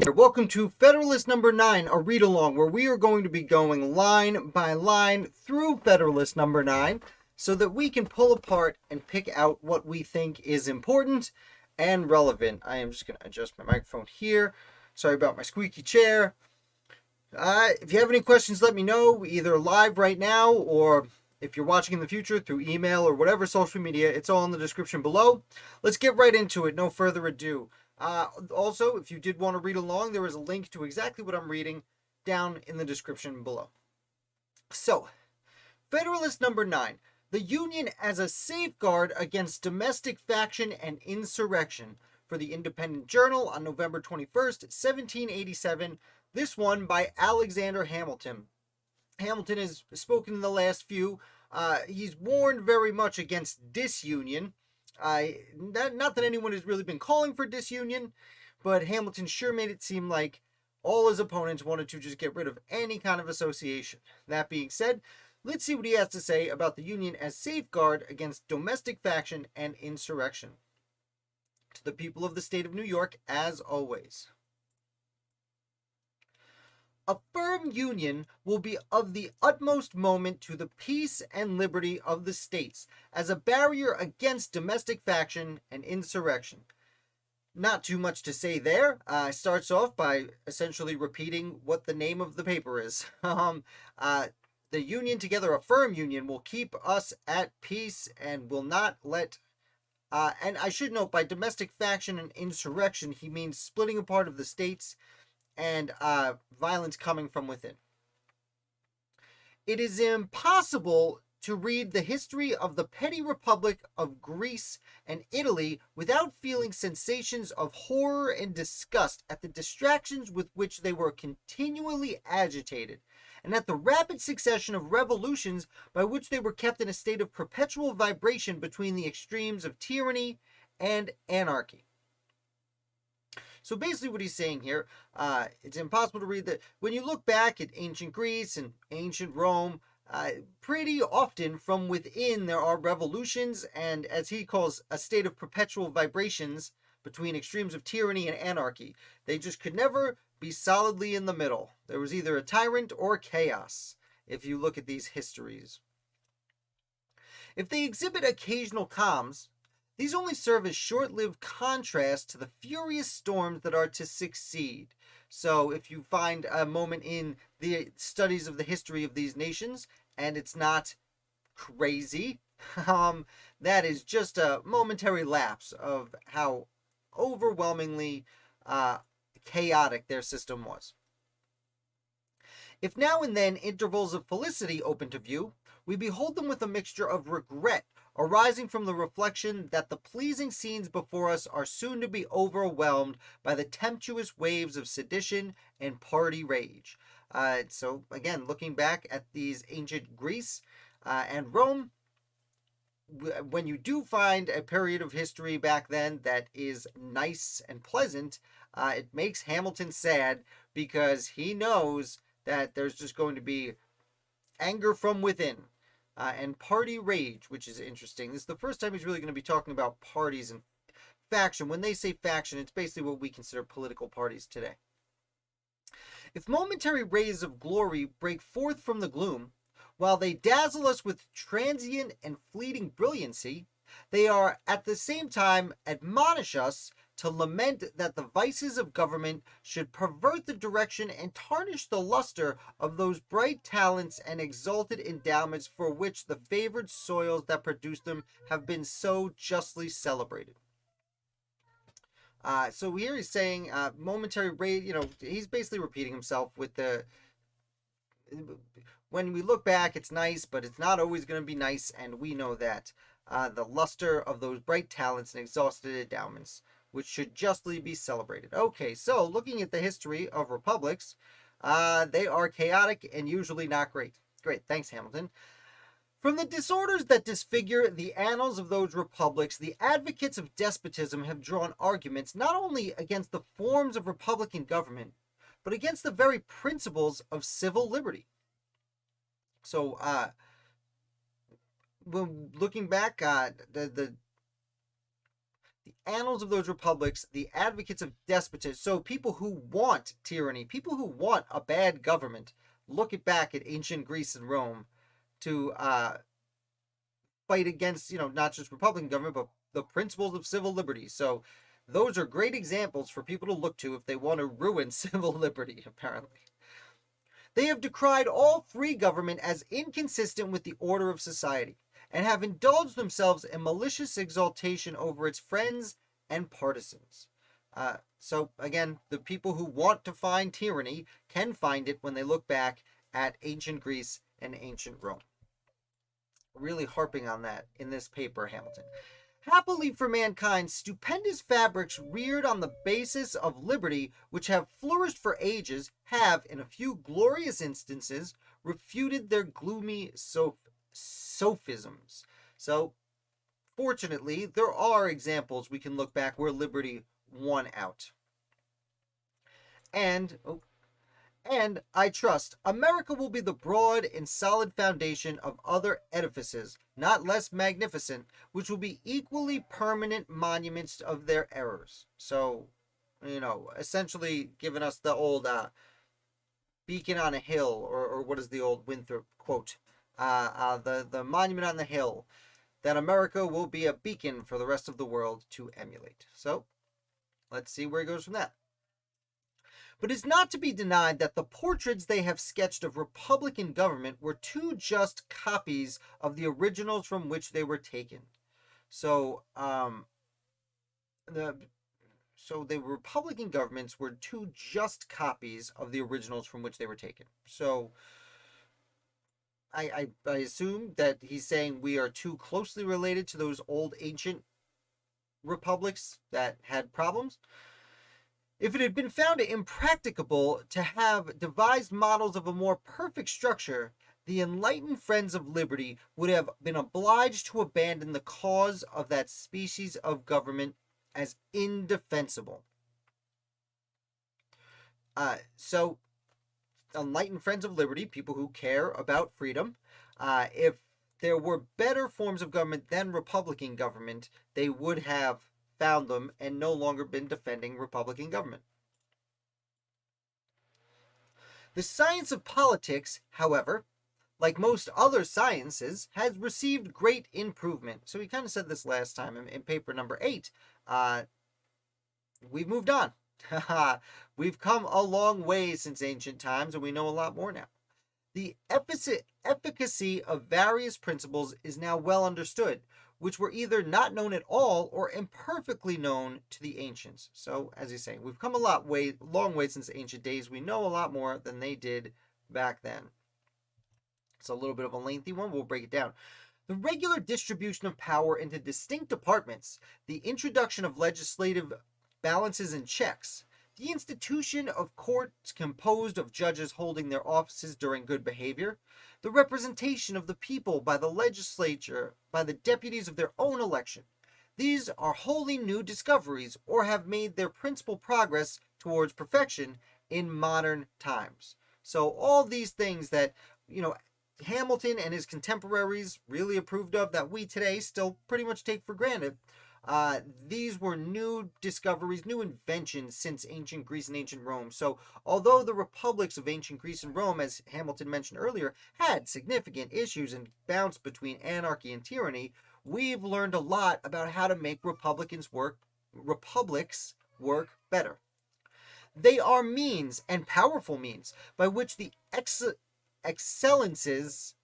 Welcome to Federalist number 9, a read-along where we are going to be going line by line through Federalist number 9 so that we can pull apart and pick out what we think is important and relevant. I am just going to adjust my microphone here. Sorry about my squeaky chair. If you have any questions, let me know, either live right now or if you're watching in the future through email or whatever social media. It's all in the description below. Let's get right into it. No further ado. Also, if you did want to read along, there is a link to exactly what I'm reading down in the description below. So, Federalist number 9, the Union as a safeguard against domestic faction and insurrection, for the Independent Journal on November 21st, 1787. This one by Alexander Hamilton. Hamilton has spoken in the last few. He's warned very much against disunion. Not that anyone has really been calling for disunion, but Hamilton sure made it seem like all his opponents wanted to just get rid of any kind of association. That being said, let's see what he has to say about the Union as safeguard against domestic faction and insurrection. To the people of the state of New York, as always. A firm union will be of the utmost moment to the peace and liberty of the states as a barrier against domestic faction and insurrection. Not too much to say there. Starts off by essentially repeating what the name of the paper is. The union together, a firm union, will keep us at peace and will not let... and I should note, by domestic faction and insurrection, he means splitting apart of the states and violence coming from within. It is impossible to read the history of the petty republic of Greece and Italy without feeling sensations of horror and disgust at the distractions with which they were continually agitated, and at the rapid succession of revolutions by which they were kept in a state of perpetual vibration between the extremes of tyranny and anarchy. So basically what he's saying here, it's impossible to read that. When you look back at ancient Greece and ancient Rome, pretty often from within there are revolutions and, as he calls, a state of perpetual vibrations between extremes of tyranny and anarchy. They just could never be solidly in the middle. There was either a tyrant or chaos, if you look at these histories. If they exhibit occasional calms, these only serve as short-lived contrast to the furious storms that are to succeed. So if you find a moment in the studies of the history of these nations, and it's not crazy, that is just a momentary lapse of how overwhelmingly chaotic their system was. If now and then intervals of felicity open to view, we behold them with a mixture of regret arising from the reflection that the pleasing scenes before us are soon to be overwhelmed by the tempestuous waves of sedition and party rage. So again, looking back at these ancient Greece and Rome, when you do find a period of history back then that is nice and pleasant, it makes Hamilton sad because he knows that there's just going to be anger from within. And party rage, which is interesting. This is the first time he's really going to be talking about parties and faction. When they say faction, it's basically what we consider political parties today. If momentary rays of glory break forth from the gloom, while they dazzle us with transient and fleeting brilliancy, they are at the same time admonish us to lament that the vices of government should pervert the direction and tarnish the luster of those bright talents and exalted endowments for which the favored soils that produce them have been so justly celebrated. So here he's saying momentary rage, he's basically repeating himself with the... When we look back, it's nice, but it's not always going to be nice, and we know that. The luster of those bright talents and exhausted endowments, which should justly be celebrated. Okay, so looking at the history of republics, they are chaotic and usually not great. Great, thanks, Hamilton. From the disorders that disfigure the annals of those republics, the advocates of despotism have drawn arguments not only against the forms of republican government, but against the very principles of civil liberty. So, when looking back, the The annals of those republics, the advocates of despotism, so people who want tyranny, people who want a bad government, look back at ancient Greece and Rome to fight against, not just Republican government, but the principles of civil liberty. So those are great examples for people to look to if they want to ruin civil liberty, apparently. They have decried all free government as inconsistent with the order of society, and have indulged themselves in malicious exultation over its friends and partisans. So again, the people who want to find tyranny can find it when they look back at ancient Greece and ancient Rome. Really harping on that in this paper, Hamilton. Happily for mankind, stupendous fabrics reared on the basis of liberty, which have flourished for ages, have, in a few glorious instances, refuted their gloomy sophisms. So, fortunately, there are examples we can look back where liberty won out. And I trust America will be the broad and solid foundation of other edifices, not less magnificent, which will be equally permanent monuments of their errors. So, essentially giving us the old beacon on a hill, or what is the old Winthrop quote? The monument on the hill, that America will be a beacon for the rest of the world to emulate. So, let's see where it goes from that. But it's not to be denied that the portraits they have sketched of Republican government were too just copies of the originals from which they were taken. So, the Republican governments were too just copies of the originals from which they were taken. So, I assume that he's saying we are too closely related to those old ancient republics that had problems. If it had been found impracticable to have devised models of a more perfect structure, the enlightened friends of liberty would have been obliged to abandon the cause of that species of government as indefensible. So, enlightened friends of liberty, people who care about freedom, if there were better forms of government than Republican government, they would have found them and no longer been defending Republican government. The science of politics, however, like most other sciences, has received great improvement. So we kind of said this last time in paper number 8. We've moved on. We've come a long way since ancient times, and we know a lot more now. The efficacy of various principles is now well understood, which were either not known at all or imperfectly known to the ancients. So, as he's saying, we've come a long way since ancient days. We know a lot more than they did back then. It's a little bit of a lengthy one. We'll break it down. The regular distribution of power into distinct departments, the introduction of legislative balances and checks, the institution of courts composed of judges holding their offices during good behavior, the representation of the people by the legislature, by the deputies of their own election. These are wholly new discoveries, or have made their principal progress towards perfection in modern times. So all these things that, Hamilton and his contemporaries really approved of, that we today still pretty much take for granted, these were new discoveries, new inventions since ancient Greece and ancient Rome. So although the republics of ancient Greece and Rome, as Hamilton mentioned earlier, had significant issues and bounced between anarchy and tyranny, we've learned a lot about how to make republics work better. They are means, and powerful means, by which the excellences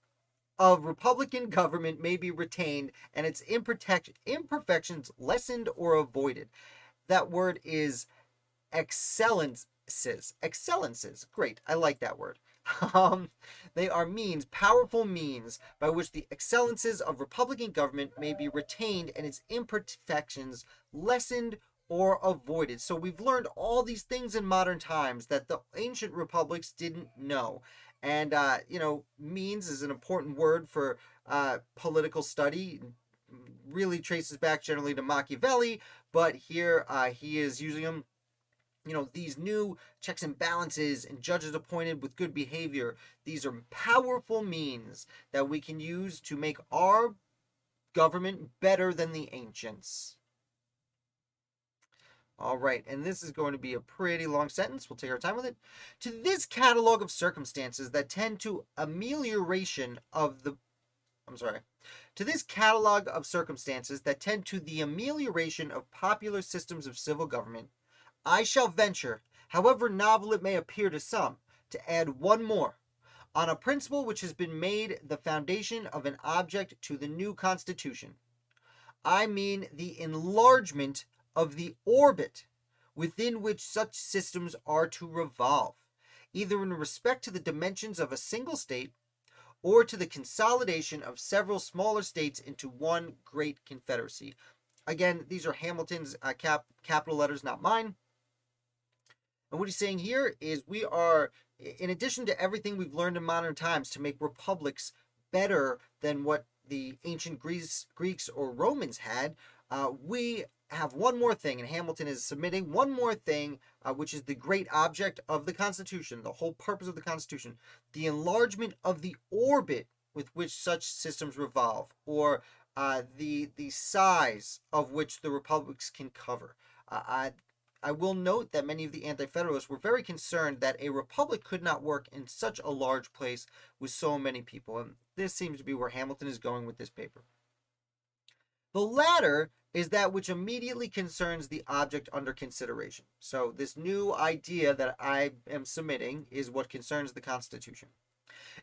of Republican government may be retained and its imperfections lessened or avoided. That word is excellences. Excellences. Great. I like that word. They are means, powerful means, by which the excellences of Republican government may be retained and its imperfections lessened or avoided. So we've learned all these things in modern times that the ancient republics didn't know. And, means is an important word for political study. Really traces back generally to Machiavelli, but here he is using them. These new checks and balances and judges appointed with good behavior. These are powerful means that we can use to make our government better than the ancients. All right, and this is going to be a pretty long sentence. We'll take our time with it. To this catalog of circumstances that tend to amelioration of the I'm sorry. To this catalog of circumstances that tend to the amelioration of popular systems of civil government, I shall venture, however novel it may appear to some, to add one more, on a principle which has been made the foundation of an object to the new Constitution. I mean the enlargement of the orbit within which such systems are to revolve, either in respect to the dimensions of a single state or to the consolidation of several smaller states into one great confederacy. Again, these are Hamilton's capital letters, not mine. And what he's saying here is we are, in addition to everything we've learned in modern times to make republics better than what the ancient Greeks or Romans had, we have one more thing, and Hamilton is submitting one more thing, which is the great object of the Constitution, the whole purpose of the Constitution, the enlargement of the orbit with which such systems revolve, or the size of which the republics can cover. I will note that many of the Anti-Federalists were very concerned that a republic could not work in such a large place with so many people, and this seems to be where Hamilton is going with this paper. The latter is that which immediately concerns the object under consideration. So this new idea that I am submitting is what concerns the Constitution.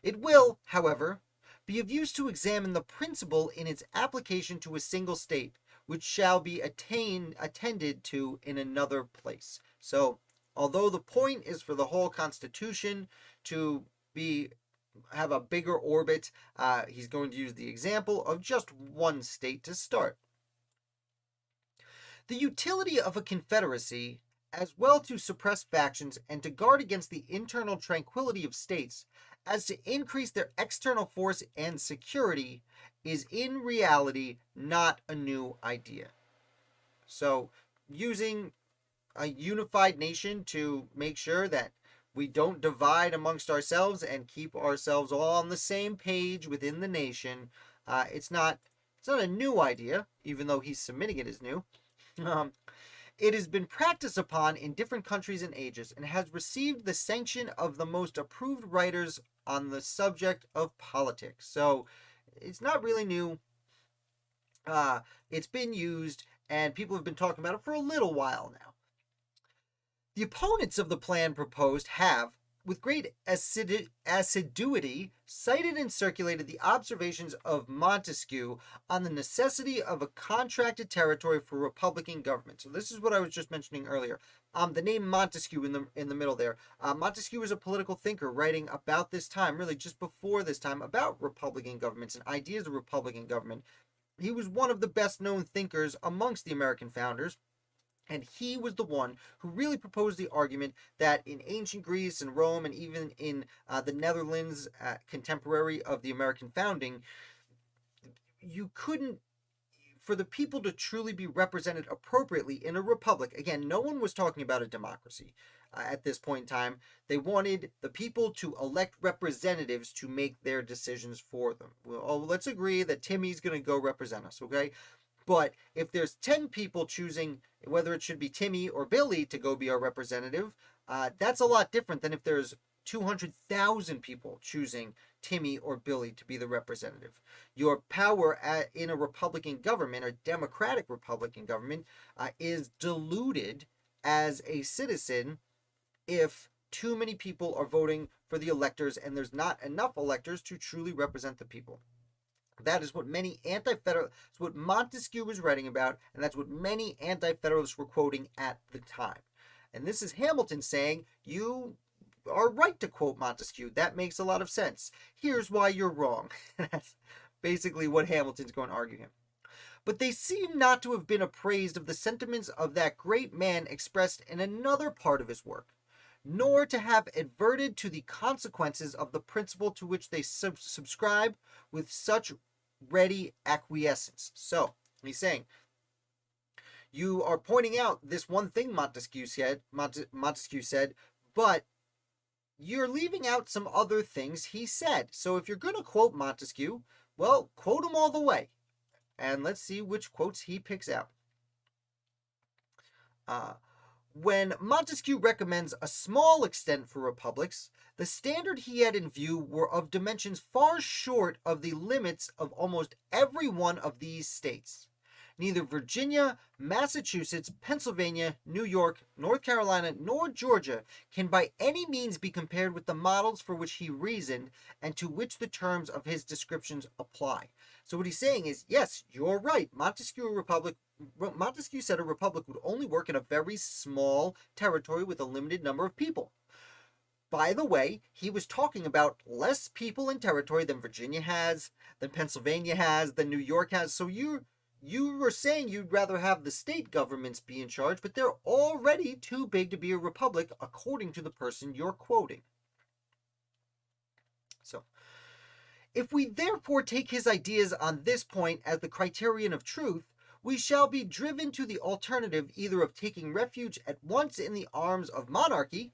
It will, however, be of use to examine the principle in its application to a single state, which shall be attended to in another place. So, although the point is for the whole Constitution to have a bigger orbit, he's going to use the example of just one state to start. The utility of a confederacy, as well to suppress factions and to guard against the internal tranquility of states, as to increase their external force and security, is in reality not a new idea. So, using a unified nation to make sure that we don't divide amongst ourselves and keep ourselves all on the same page within the nation, it's not a new idea, even though he's submitting it as new. It has been practiced upon in different countries and ages, and has received the sanction of the most approved writers on the subject of politics. So it's not really new. It's been used, and people have been talking about it for a little while now. The opponents of the plan proposed have, with great assiduity, cited and circulated the observations of Montesquieu on the necessity of a contracted territory for republican government. So this is what I was just mentioning earlier. The name Montesquieu in the middle there. Montesquieu is a political thinker writing about this time, really just before this time, about republican governments and ideas of republican government. He was one of the best known thinkers amongst the American founders. And he was the one who really proposed the argument that in ancient Greece and Rome, and even in the Netherlands, contemporary of the American founding, you couldn't, for the people to truly be represented appropriately in a republic, again, no one was talking about a democracy at this point in time. They wanted the people to elect representatives to make their decisions for them. Well, let's agree that Timmy's going to go represent us, okay? But if there's 10 people choosing whether it should be Timmy or Billy to go be our representative, that's a lot different than if there's 200,000 people choosing Timmy or Billy to be the representative. Your power in a Republican government, or democratic Republican government, is diluted as a citizen if too many people are voting for the electors and there's not enough electors to truly represent the people. That is what many anti-federalists, what Montesquieu was writing about, and that's what many anti-federalists were quoting at the time. And this is Hamilton saying, you are right to quote Montesquieu. That makes a lot of sense. Here's why you're wrong. That's basically what Hamilton's going to argue him. But they seem not to have been appraised of the sentiments of that great man expressed in another part of his work, nor to have adverted to the consequences of the principle to which they subscribe with such ready acquiescence. So, he's saying, you are pointing out this one thing Montesquieu said, but you're leaving out some other things he said. So if you're going to quote Montesquieu, well, quote him all the way. And let's see which quotes he picks out. Uh, when Montesquieu recommends a small extent for republics, the standard he had in view were of dimensions far short of the limits of almost every one of these states. Neither Virginia, Massachusetts, Pennsylvania, New York, North Carolina, nor Georgia can by any means be compared with the models for which he reasoned and to which the terms of his descriptions apply. So what he's saying is, yes, you're right. Montesquieu said a republic would only work in a very small territory with a limited number of people. By the way, he was talking about less people in territory than Virginia has, than Pennsylvania has, than New York has. So you were saying you'd rather have the state governments be in charge, but they're already too big to be a republic, according to the person you're quoting. So, if we therefore take his ideas on this point as the criterion of truth, we shall be driven to the alternative either of taking refuge at once in the arms of monarchy,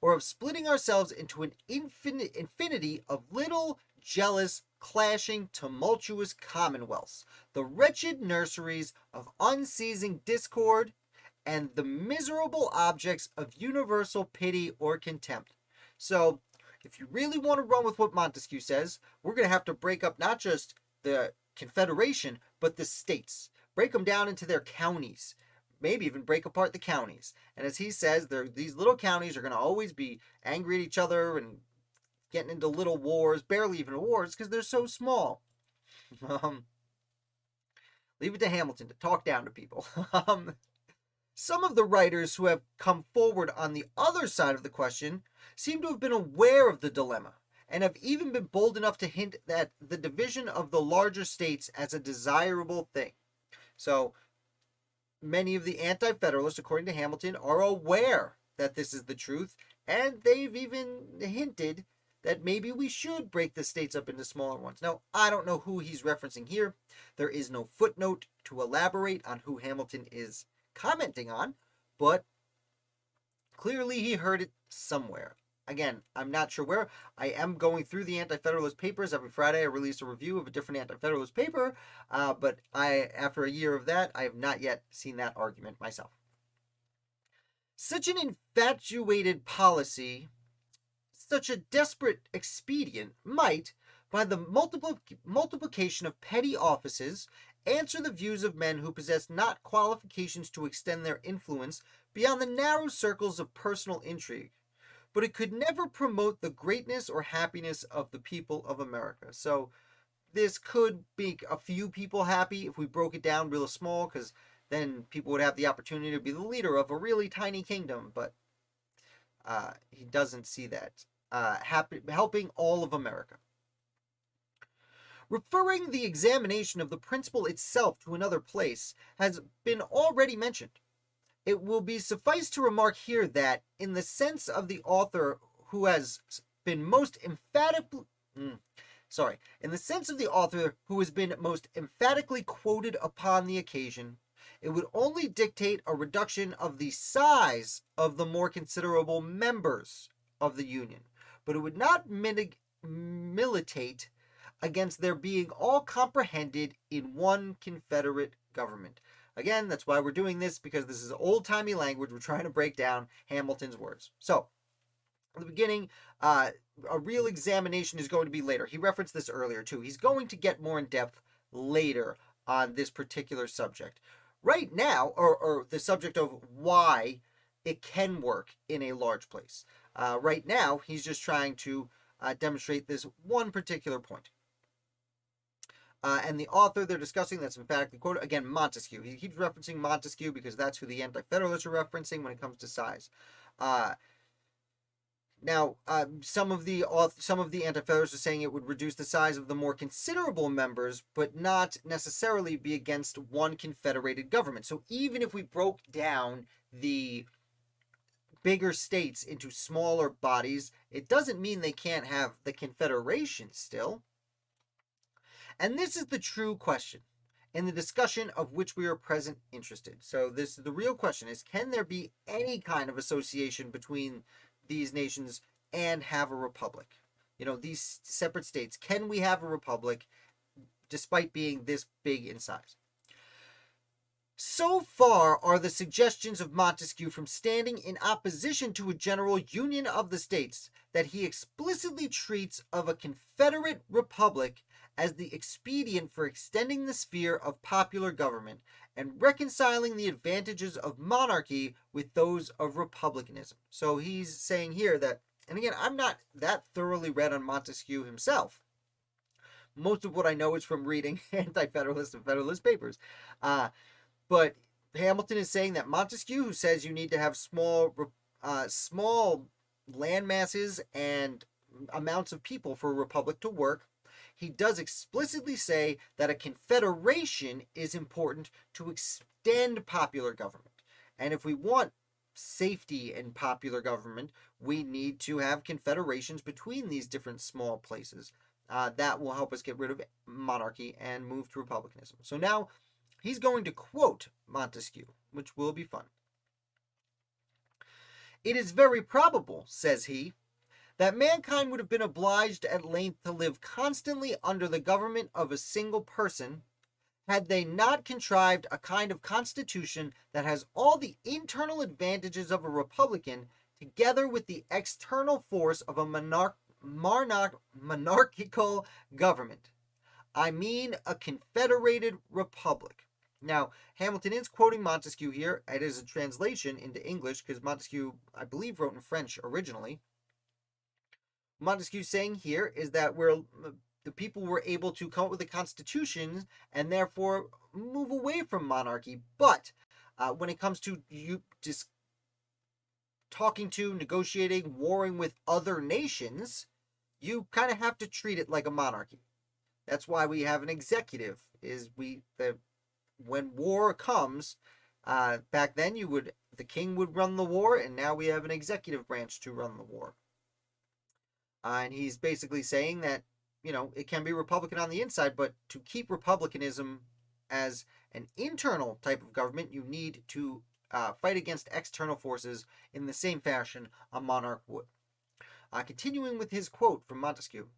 or of splitting ourselves into an infinity of little, jealous, clashing, tumultuous commonwealths, the wretched nurseries of unceasing discord, and the miserable objects of universal pity or contempt. So, if you really want to run with what Montesquieu says, we're going to have to break up not just the confederation, but the states. Break them down into their counties. Maybe even break apart the counties. And as he says, these little counties are going to always be angry at each other and getting into little wars, barely even wars, because they're so small. Leave it to Hamilton to talk down to people. Some of the writers who have come forward on the other side of the question seem to have been aware of the dilemma, and have even been bold enough to hint at the division of the larger states as a desirable thing. So, many of the Anti-Federalists, according to Hamilton, are aware that this is the truth, and they've even hinted that maybe we should break the states up into smaller ones. Now, I don't know who he's referencing here. There is no footnote to elaborate on who Hamilton is commenting on, but clearly he heard it somewhere. Again, I'm not sure where. I am going through the Anti-Federalist papers. Every Friday I release a review of a different Anti-Federalist paper, but after a year of that, I have not yet seen that argument myself. Such an infatuated policy, such a desperate expedient might, by the multiplication of petty offices, answer the views of men who possess not qualifications to extend their influence beyond the narrow circles of personal intrigue, but it could never promote the greatness or happiness of the people of America. So this could make a few people happy if we broke it down real small, because then people would have the opportunity to be the leader of a really tiny kingdom, but he doesn't see that helping all of America. Referring the examination of the principle itself to another place has been already mentioned. It will be suffice to remark here that, in the sense of the author who has been most emphatically quoted upon the occasion, it would only dictate a reduction of the size of the more considerable members of the Union, but it would not militate against their being all comprehended in one confederate government. Again, that's why we're doing this, because this is old-timey language. We're trying to break down Hamilton's words. So, at the beginning, a real examination is going to be later. He referenced this earlier, too. He's going to get more in depth later on this particular subject. Right now, or the subject of why it can work in a large place. Right now, he's just trying to demonstrate this one particular point. And the author they're discussing that's emphatically quoted, again, Montesquieu. He keeps referencing Montesquieu because that's who the Anti-Federalists are referencing when it comes to size. Now, some of the Anti-Federalists are saying it would reduce the size of the more considerable members, but not necessarily be against one confederated government. So even if we broke down the bigger states into smaller bodies, it doesn't mean they can't have the confederation still. And this is the true question in the discussion of which we are present interested. So the real question is, can there be any kind of association between these nations and have a republic? You know, these separate states, can we have a republic despite being this big in size? So far are the suggestions of Montesquieu from standing in opposition to a general union of the states that he explicitly treats of a confederate republic as the expedient for extending the sphere of popular government and reconciling the advantages of monarchy with those of republicanism. So he's saying here that, and again, I'm not that thoroughly read on Montesquieu himself. Most of what I know is from reading Anti-Federalist and Federalist papers. But Hamilton is saying that Montesquieu, who says you need to have small land masses and amounts of people for a republic to work, he does explicitly say that a confederation is important to extend popular government. And if we want safety in popular government, we need to have confederations between these different small places. That will help us get rid of monarchy and move to republicanism. So now he's going to quote Montesquieu, which will be fun. "It is very probable," says he, "that mankind would have been obliged at length to live constantly under the government of a single person, had they not contrived a kind of constitution that has all the internal advantages of a republican, together with the external force of a monarchical government. I mean a confederated republic." Now, Hamilton is quoting Montesquieu here. It is a translation into English because Montesquieu, I believe, wrote in French originally. Montesquieu saying here is that the people were able to come up with a constitution and therefore move away from monarchy. But when it comes to just talking to, negotiating, warring with other nations, you kind of have to treat it like a monarchy. That's why we have an executive. When war comes, back then the king would run the war, and now we have an executive branch to run the war. And he's basically saying that, it can be Republican on the inside, but to keep republicanism as an internal type of government, you need to fight against external forces in the same fashion a monarch would. Continuing with his quote from Montesquieu.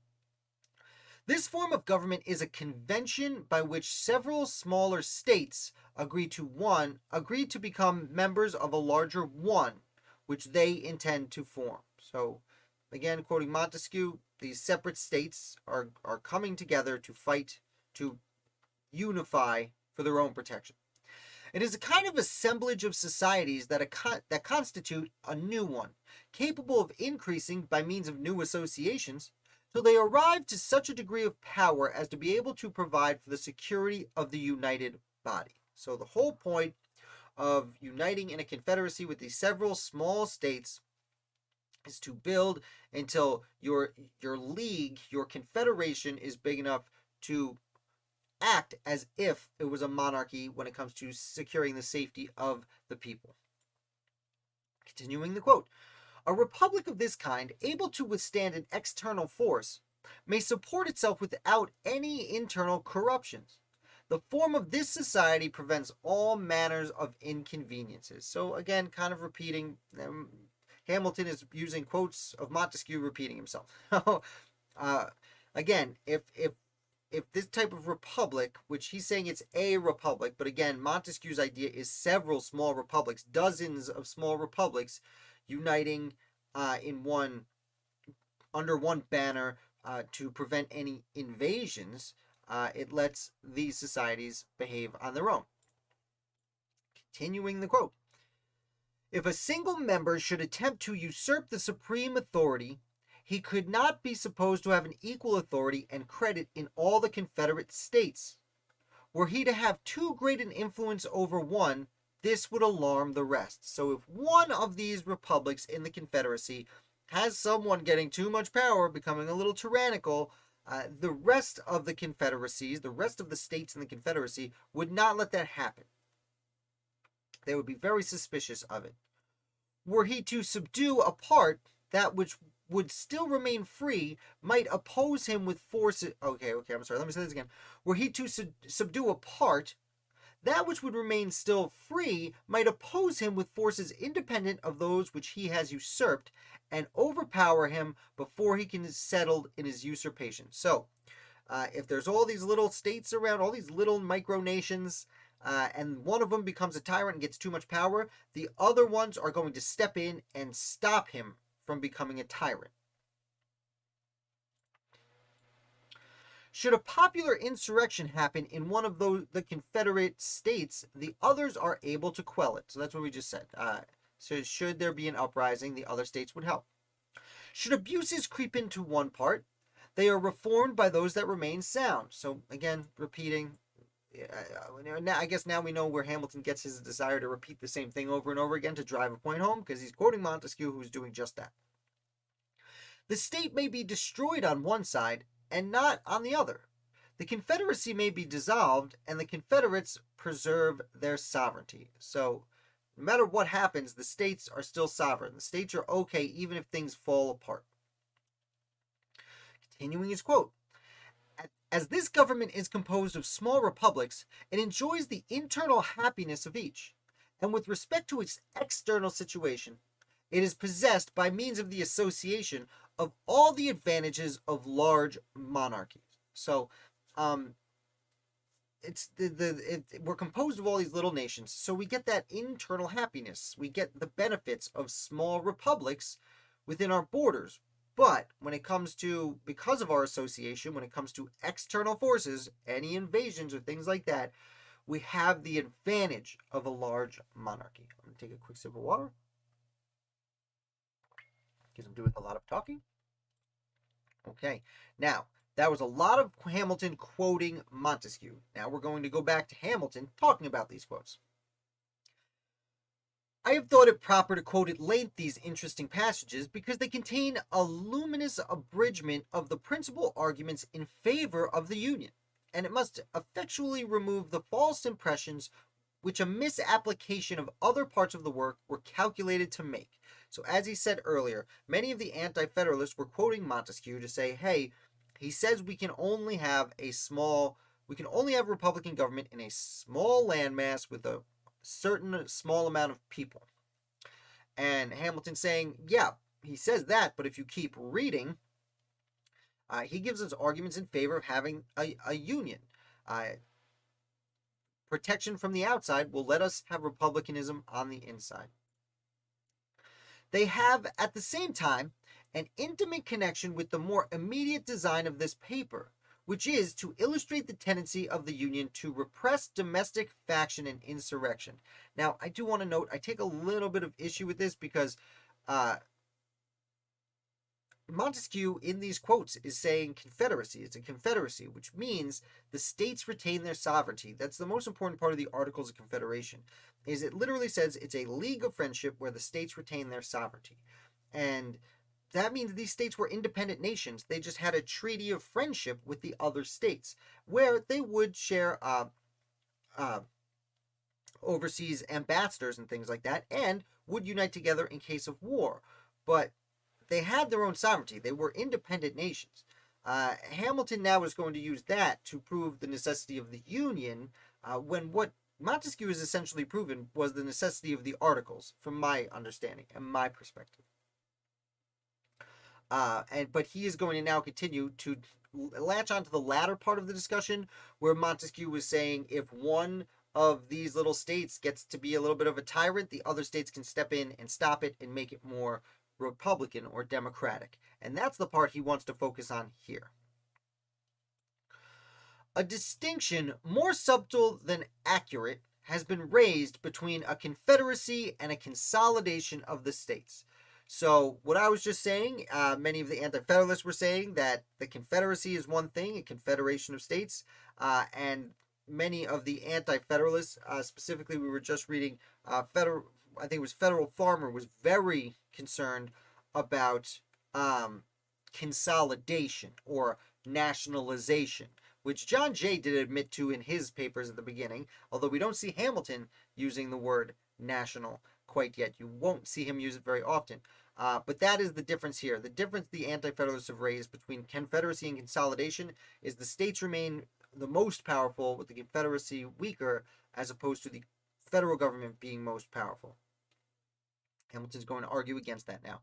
"This form of government is a convention by which several smaller states agree to become members of a larger one, which they intend to form." So, again, quoting Montesquieu, these separate states are coming together to fight, to unify for their own protection. "It is a kind of assemblage of societies that constitute a new one, capable of increasing by means of new associations, till they arrive to such a degree of power as to be able to provide for the security of the united body." So the whole point of uniting in a confederacy with these several small states is to build until your league, your confederation, is big enough to act as if it was a monarchy when it comes to securing the safety of the people. Continuing the quote. "A republic of this kind, able to withstand an external force, may support itself without any internal corruptions. The form of this society prevents all manners of inconveniences." So again, kind of repeating, Hamilton is using quotes of Montesquieu, repeating himself. Again, if this type of republic, which he's saying it's a republic, but again, Montesquieu's idea is several small republics, dozens of small republics uniting under one banner to prevent any invasions, it lets these societies behave on their own. Continuing the quote. "If a single member should attempt to usurp the supreme authority, he could not be supposed to have an equal authority and credit in all the confederate states. Were he to have too great an influence over one, this would alarm the rest." So if one of these republics in the confederacy has someone getting too much power, becoming a little tyrannical, the rest of the confederacies, the rest of the states in the confederacy, would not let that happen. They would be very suspicious of it. "Were he to subdue a part, that which would still remain free might oppose him with forces." Okay, I'm sorry, let me say this again. "Were he to subdue a part, that which would remain still free might oppose him with forces independent of those which he has usurped, and overpower him before he can settle in his usurpation." So, if there's all these little states around, all these little micronations, and one of them becomes a tyrant and gets too much power, the other ones are going to step in and stop him from becoming a tyrant. Should a popular insurrection happen in one of the Confederate states, the others are able to quell it. So that's what we just said. So should there be an uprising, the other states would help. Should abuses creep into one part, they are reformed by those that remain sound. So again, repeating. I guess now we know where Hamilton gets his desire to repeat the same thing over and over again to drive a point home, because he's quoting Montesquieu, who's doing just that. The state may be destroyed on one side and not on the other. The Confederacy may be dissolved, and the Confederates preserve their sovereignty. So, no matter what happens, the states are still sovereign. The states are okay even if things fall apart. Continuing his quote, as this government is composed of small republics, it enjoys the internal happiness of each, and with respect to its external situation, it is possessed by means of the association of all the advantages of large monarchies. So, we're composed of all these little nations, so we get that internal happiness. We get the benefits of small republics within our borders. But when it comes to, because of our association, when it comes to external forces, any invasions or things like that, we have the advantage of a large monarchy. I'm going to take a quick sip of water, because I'm doing a lot of talking. Okay, now, that was a lot of Hamilton quoting Montesquieu. Now we're going to go back to Hamilton talking about these quotes. I have thought it proper to quote at length these interesting passages because they contain a luminous abridgment of the principal arguments in favor of the Union, and it must effectually remove the false impressions which a misapplication of other parts of the work were calculated to make. So as he said earlier, many of the Anti-Federalists were quoting Montesquieu to say, hey, he says we can only have Republican government in a small landmass with a certain small amount of people. And Hamilton saying, yeah, he says that, but if you keep reading, he gives us arguments in favor of having a union. Protection from the outside will let us have republicanism on the inside. They have, at the same time, an intimate connection with the more immediate design of this paper, which is to illustrate the tendency of the Union to repress domestic faction and insurrection. Now, I do want to note, I take a little bit of issue with this because Montesquieu, in these quotes, is saying confederacy. It's a confederacy, which means the states retain their sovereignty. That's the most important part of the Articles of Confederation, is it literally says it's a league of friendship where the states retain their sovereignty. And that means these states were independent nations. They just had a treaty of friendship with the other states, where they would share overseas ambassadors and things like that, and would unite together in case of war. But they had their own sovereignty. They were independent nations. Hamilton now is going to use that to prove the necessity of the Union, when what Montesquieu has essentially proven was the necessity of the Articles, from my understanding and my perspective. But he is going to now continue to latch onto the latter part of the discussion, where Montesquieu was saying if one of these little states gets to be a little bit of a tyrant, the other states can step in and stop it and make it more Republican or Democratic. And that's the part he wants to focus on here. A distinction more subtle than accurate has been raised between a confederacy and a consolidation of the states. So what I was just saying, many of the Anti-Federalists were saying that the Confederacy is one thing, a confederation of states, and many of the Anti-Federalists, specifically we were just reading, I think it was Federal Farmer, was very concerned about consolidation or nationalization, which John Jay did admit to in his papers at the beginning, although we don't see Hamilton using the word national quite yet. You won't see him use it very often. But that is the difference here. The difference the Anti-Federalists have raised between confederacy and consolidation is the states remain the most powerful, with the confederacy weaker, as opposed to the federal government being most powerful. Hamilton's going to argue against that now.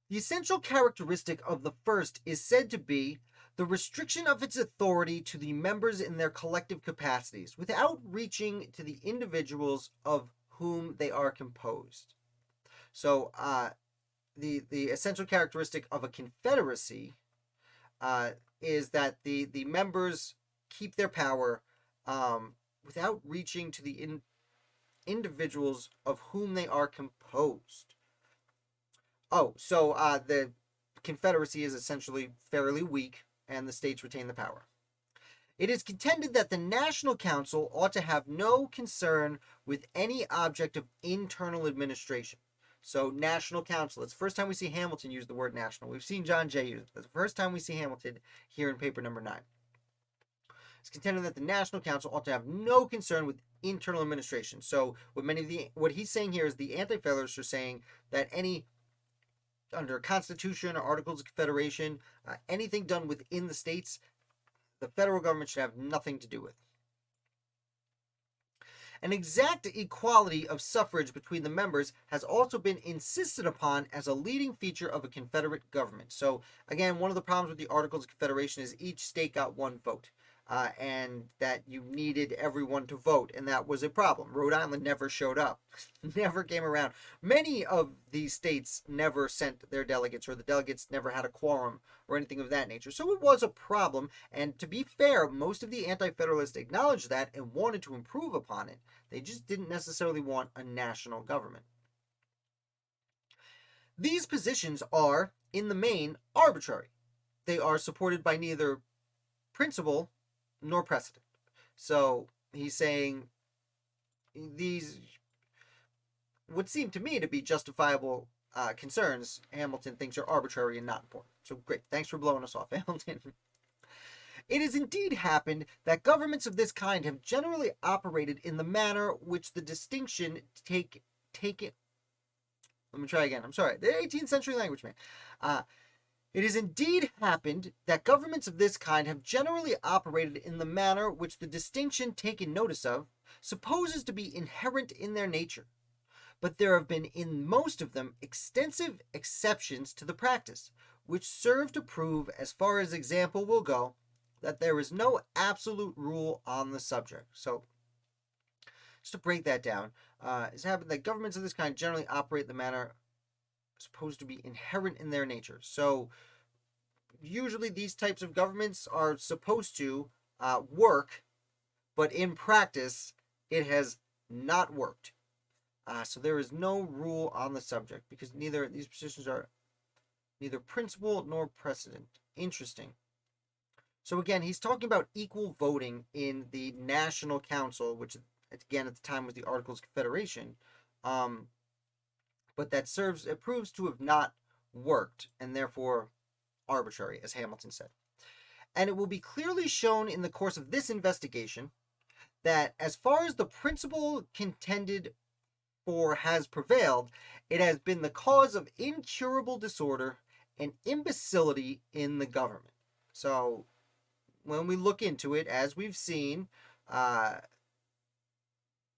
The essential characteristic of the first is said to be the restriction of its authority to the members in their collective capacities, without reaching to the individuals of whom they are composed. So, the essential characteristic of a confederacy is that the members keep their power without reaching to the individuals of whom they are composed. Oh, so the confederacy is essentially fairly weak, and the states retain the power. It is contended that the National Council ought to have no concern with any object of internal administration. So, National Council. It's the first time we see Hamilton use the word national. We've seen John Jay use it. It's the first time we see Hamilton here in paper number 9. It's contended that the National Council ought to have no concern with internal administration. So, what he's saying here is the Anti-Federalists are saying that under a Constitution or Articles of Confederation, anything done within the states, the federal government should have nothing to do with. An exact equality of suffrage between the members has also been insisted upon as a leading feature of a confederate government. So, again, one of the problems with the Articles of Confederation is each state got one vote, and that you needed everyone to vote, and that was a problem. Rhode Island never showed up, never came around. Many of these states never sent their delegates, or the delegates never had a quorum, or anything of that nature. So it was a problem, and to be fair, most of the Anti-Federalists acknowledged that and wanted to improve upon it. They just didn't necessarily want a national government. These positions are, in the main, arbitrary. They are supported by neither principle nor precedent. So he's saying these would seem to me to be justifiable concerns Hamilton thinks are arbitrary and not important. So great, thanks for blowing us off, Hamilton. It has indeed happened that governments of this kind have generally operated in the manner which the distinction take it. Let me try again. I'm sorry. The 18th century language, man. It has indeed happened that governments of this kind have generally operated in the manner which the distinction taken notice of supposes to be inherent in their nature. But there have been in most of them extensive exceptions to the practice, which serve to prove, as far as example will go, that there is no absolute rule on the subject. So, just to break that down, it's happened that governments of this kind generally operate in the manner supposed to be inherent in their nature. So usually these types of governments are supposed to work, but in practice it has not worked. So there is no rule on the subject because neither these positions are neither principle nor precedent. Interesting. So again, he's talking about equal voting in the National Council, which again at the time was the Articles of Confederation. But it proves to have not worked, and therefore arbitrary, as Hamilton said. And it will be clearly shown in the course of this investigation that as far as the principle contended for has prevailed, it has been the cause of incurable disorder and imbecility in the government. So when we look into it, as we've seen,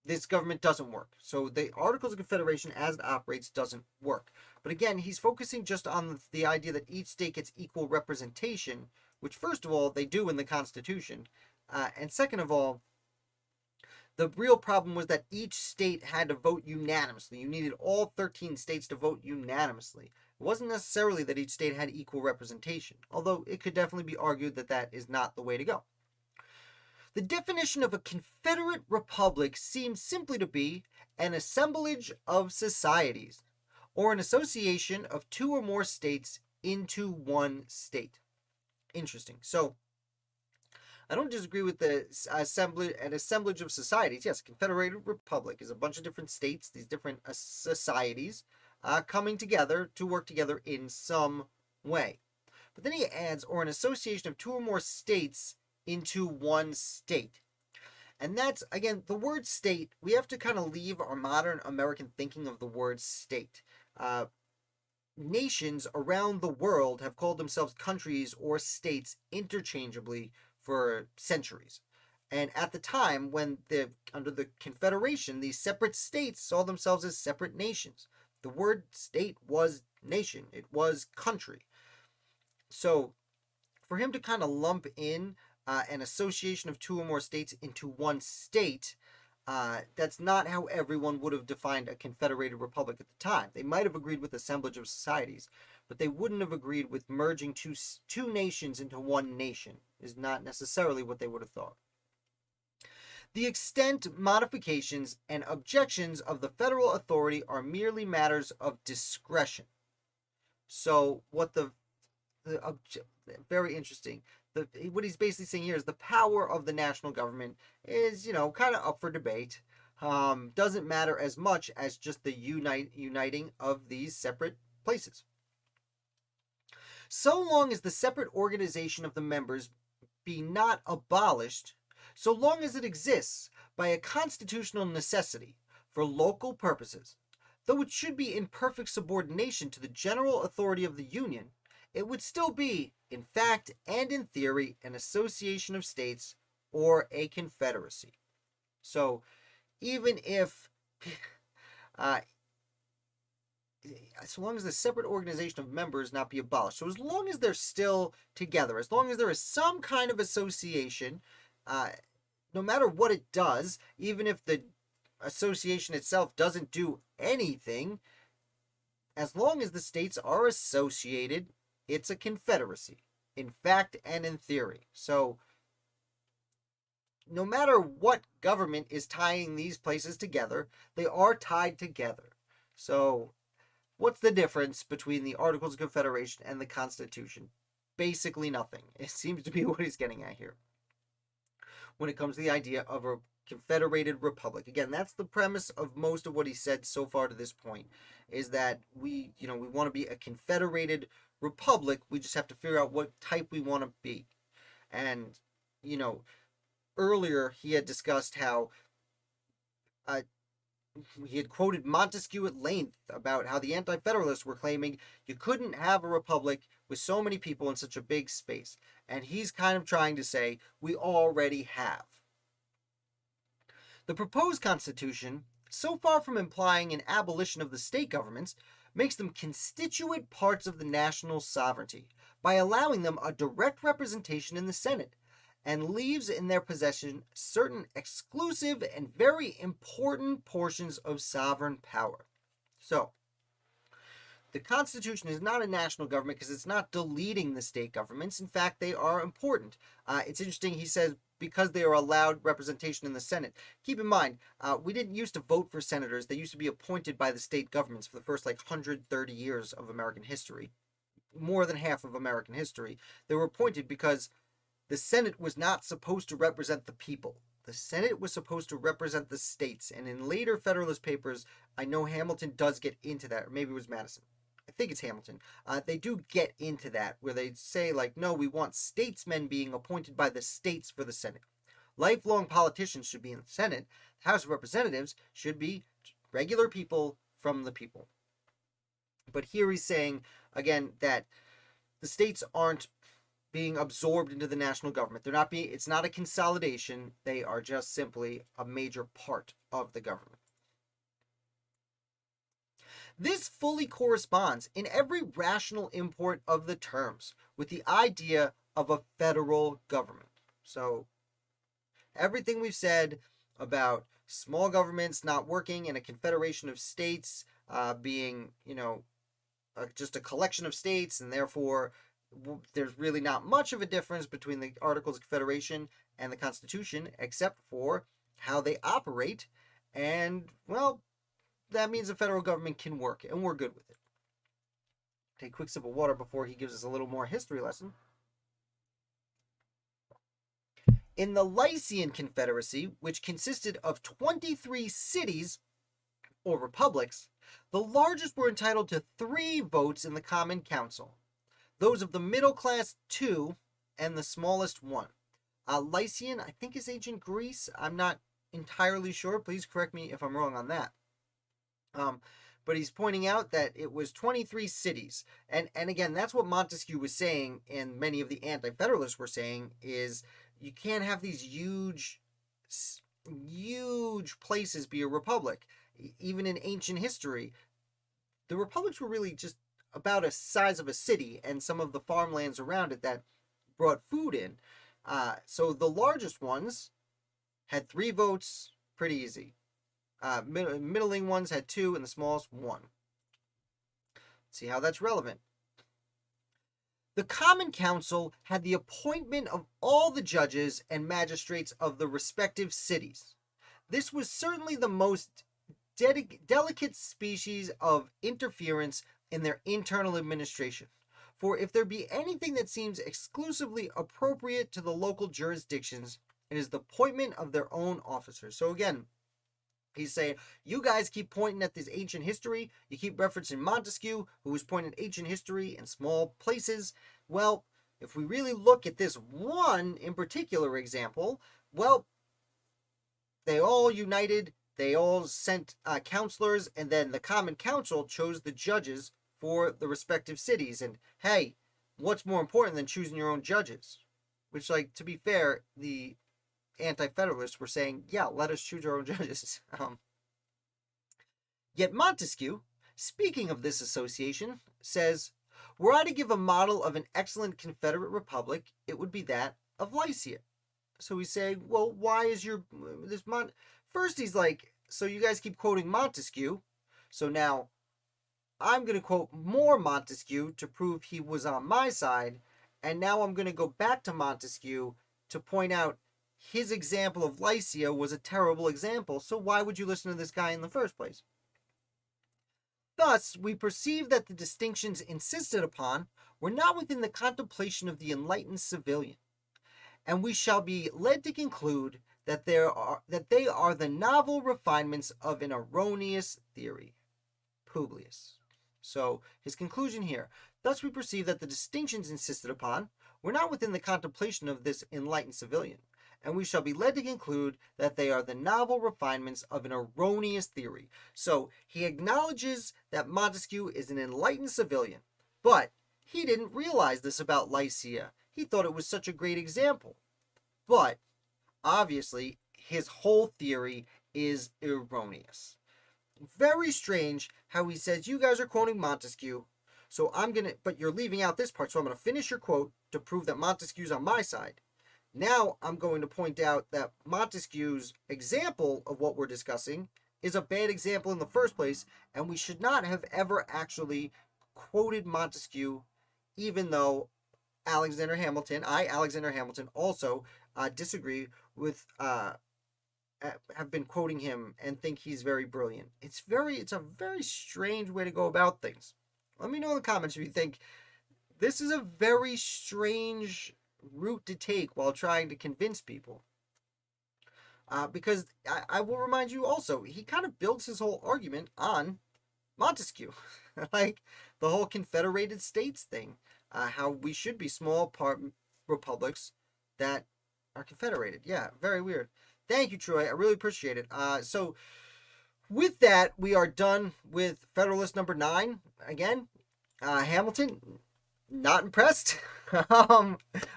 this government doesn't work. So the Articles of Confederation as it operates doesn't work. But again, he's focusing just on the idea that each state gets equal representation, which first of all, they do in the Constitution. And second of all, the real problem was that each state had to vote unanimously. You needed all 13 states to vote unanimously. It wasn't necessarily that each state had equal representation, although it could definitely be argued that that is not the way to go. The definition of a confederate republic seems simply to be an assemblage of societies, or an association of two or more states into one state. Interesting. So, I don't disagree with the an assemblage of societies. Yes, a confederated republic is a bunch of different states, these different societies, coming together to work together in some way. But then he adds, or an association of two or more states into one state. And that's, again, the word state, we have to kind of leave our modern American thinking of the word state. Nations around the world have called themselves countries or states interchangeably for centuries. And at the time, when under the Confederation, these separate states saw themselves as separate nations. The word state was nation. It was country. So, for him to kind of lump in an association of two or more states into one state, that's not how everyone would have defined a confederated republic at the time. They might have agreed with assemblage of societies, but they wouldn't have agreed with merging two nations into one nation, is not necessarily what they would have thought. The extent, modifications, and objections of the federal authority are merely matters of discretion. So what very interesting. What he's basically saying here is the power of the national government is, kind of up for debate. Doesn't matter as much as just the uniting of these separate places. So long as the separate organization of the members be not abolished, so long as it exists by a constitutional necessity for local purposes, though it should be in perfect subordination to the general authority of the Union, it would still be, in fact and in theory, an association of states or a confederacy. So, even if, so long as the separate organization of members not be abolished, so as long as they're still together, as long as there is some kind of association, no matter what it does, even if the association itself doesn't do anything, as long as the states are associated, it's a confederacy, in fact and in theory. So, no matter what government is tying these places together, they are tied together. So, what's the difference between the Articles of Confederation and the Constitution? Basically nothing. It seems to be what he's getting at here when it comes to the idea of a confederated republic. Again, that's the premise of most of what he said so far to this point, is that we want to be a confederated republic. We just have to figure out what type we want to be. And, earlier he had discussed how he had quoted Montesquieu at length about how the Anti-Federalists were claiming you couldn't have a republic with so many people in such a big space. And he's kind of trying to say we already have. The proposed Constitution, so far from implying an abolition of the state governments, makes them constituent parts of the national sovereignty by allowing them a direct representation in the Senate, and leaves in their possession certain exclusive and very important portions of sovereign power. So, the Constitution is not a national government because it's not deleting the state governments. In fact, they are important. It's interesting, he says, because they are allowed representation in the Senate. Keep in mind, we didn't used to vote for senators. They used to be appointed by the state governments for the first 130 years of American history. More than half of American history. They were appointed because the Senate was not supposed to represent the people. The Senate was supposed to represent the states. And in later Federalist papers, I know Hamilton does get into that, or maybe it was Madison. I think it's Hamilton. They do get into that, where they say, no, we want statesmen being appointed by the states for the Senate. Lifelong politicians should be in the Senate. The House of Representatives should be regular people from the people. But here he's saying, again, that the states aren't being absorbed into the national government. It's not a consolidation. They are just simply a major part of the government. This fully corresponds in every rational import of the terms with the idea of a federal government. So, everything we've said about small governments not working and a confederation of states being, just a collection of states, and therefore there's really not much of a difference between the Articles of Confederation and the Constitution, except for how they operate. And, well, that means the federal government can work, and we're good with it. Take a quick sip of water before he gives us a little more history lesson. In the Lycian Confederacy, which consisted of 23 cities, or republics, the largest were entitled to 3 votes in the Common Council. Those of the middle class 2, and the smallest 1. Lycian, I think, is ancient Greece. I'm not entirely sure. Please correct me if I'm wrong on that. But he's pointing out that it was 23 cities. And again, that's what Montesquieu was saying, and many of the Anti-Federalists were saying, is you can't have these huge places be a republic. Even in ancient history, the republics were really just about a size of a city and some of the farmlands around it that brought food in. So the largest ones had 3 votes, pretty easy. Middling ones had 2, and the smallest 1. See how that's relevant. The Common Council had the appointment of all the judges and magistrates of the respective cities. This was certainly the most delicate species of interference in their internal administration. For if there be anything that seems exclusively appropriate to the local jurisdictions, it is the appointment of their own officers. So again, he's saying, you guys keep pointing at this ancient history. You keep referencing Montesquieu, who was pointing at ancient history in small places. Well, if we really look at this one in particular example, well, they all united. They all sent counselors, and then the Common Council chose the judges for the respective cities. And hey, what's more important than choosing your own judges? Which, like, to be fair, the Anti-Federalists were saying, yeah, let us choose our own judges. Yet Montesquieu, speaking of this association, says, were I to give a model of an excellent Confederate republic, it would be that of Lycia. So he's saying, well, why is First he's like, so you guys keep quoting Montesquieu, so now I'm going to quote more Montesquieu to prove he was on my side, and now I'm going to go back to Montesquieu to point out his example of Lycia was a terrible example, so why would you listen to this guy in the first place? Thus, we perceive that the distinctions insisted upon were not within the contemplation of the enlightened civilian, and we shall be led to conclude that they are the novel refinements of an erroneous theory. Publius. So, his conclusion here, thus we perceive that the distinctions insisted upon were not within the contemplation of this enlightened civilian, and we shall be led to conclude that they are the novel refinements of an erroneous theory. So, he acknowledges that Montesquieu is an enlightened civilian, but he didn't realize this about Lycia. He thought it was such a great example. But, obviously, his whole theory is erroneous. Very strange how he says, you guys are quoting Montesquieu, but you're leaving out this part, so I'm going to finish your quote to prove that Montesquieu's on my side. Now I'm going to point out that Montesquieu's example of what we're discussing is a bad example in the first place, and we should not have ever actually quoted Montesquieu, even though Alexander Hamilton, also disagree with, have been quoting him and think he's very brilliant. It's a very strange way to go about things. Let me know in the comments if you think this is a very strange route to take while trying to convince people. Because I will remind you also, he kind of builds his whole argument on Montesquieu. Like the whole confederated states thing. How we should be small republics that are confederated. Yeah, very weird. Thank you, Troy. I really appreciate it. So with that, we are done with Federalist number 9. Again, Hamilton, not impressed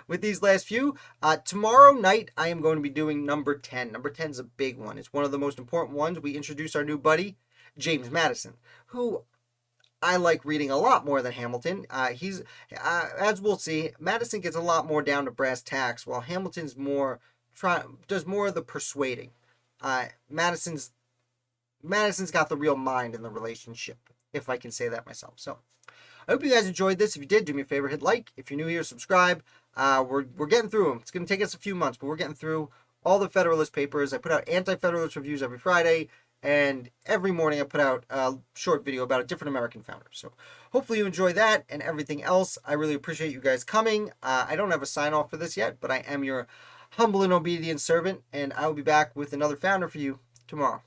with these last few. Tomorrow night, I am going to be doing number 10. Number 10 is a big one. It's one of the most important ones. We introduce our new buddy, James Madison, who I like reading a lot more than Hamilton. He's, as we'll see, Madison gets a lot more down to brass tacks, while Hamilton's does more of the persuading. Madison's got the real mind in the relationship, if I can say that myself. So I hope you guys enjoyed this. If you did, do me a favor, hit like. If you're new here, subscribe. We're getting through them. It's going to take us a few months, but we're getting through all the Federalist papers. I put out Anti-Federalist reviews every Friday, and every morning I put out a short video about a different American founder. So hopefully you enjoy that and everything else. I really appreciate you guys coming. I don't have a sign-off for this yet, but I am your humble and obedient servant, and I will be back with another founder for you tomorrow.